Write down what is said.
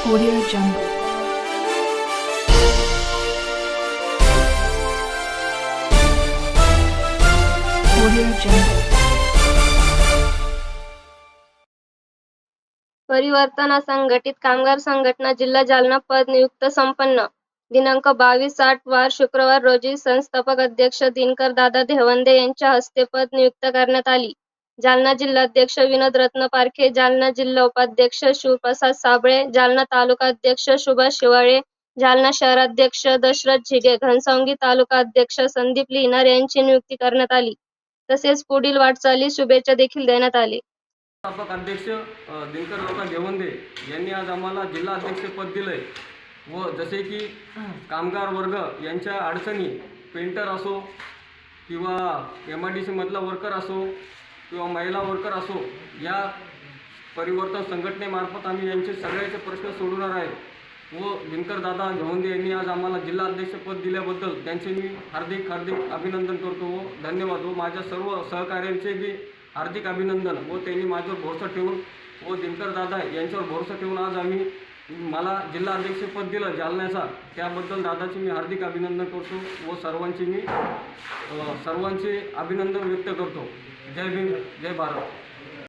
Audio Jungle. Audio Jungle. परिवर्तन असंघटित कामगार संघटना जिल्हा जालना पद नियुक्त संपन्न दिनांक 22/8 वार शुक्रवार रोजी संस्थापक अध्यक्ष दिनकर दादा धेवंदे यांच्या हस्ते पद नियुक्त करण्यात आली. जालना जिल्हाध्यक्ष विनोद रत्न पारखे, जालना जिल्हा उपाध्यक्ष शिवप्रसाद साबळे, जालना तालुका अध्यक्ष सुभाष शिवाळे, जालना शहराध्यक्ष दशरथ झिगे, घनसावंगी तालुका अध्यक्ष संदीप लिहिनार यांची नियुक्ती करण्यात आली. तसेच पुढील वाटचाली शुभेच्छा देखील देण्यात आली. संस्थापक अध्यक्ष दिनकर दादा धेवंदे यांनी आज आम्हाला जिल्हा अध्यक्षपद दिलंय व जसे की कामगार वर्ग यांच्या अडचणी पेंटर असो किंवा MIDC मधला वर्कर असो किंवा महिला वर्कर असो या परिवर्तन संघटनेमार्फत आम्ही यांचे सगळ्याचे प्रश्न सोडवणार आहे व दिनकर दादा धेवंदे यांनी आज आम्हाला जिल्हा अध्यक्षपद दिल्याबद्दल त्यांचे मी हार्दिक अभिनंदन करतो व धन्यवाद व माझ्या सर्व सहकार्यांचे बी हार्दिक अभिनंदन व त्यांनी माझ्यावर भरोसा ठेवून व दिनकर दादा यांच्यावर भरोसा ठेवून आज मला जिल्हा अध्यक्षपद दिलं जालन्याचा त्याबद्दल दादाचे मी हार्दिक अभिनंदन करतो व सर्वांचे अभिनंदन व्यक्त करतो. जय भीम, जय भारत.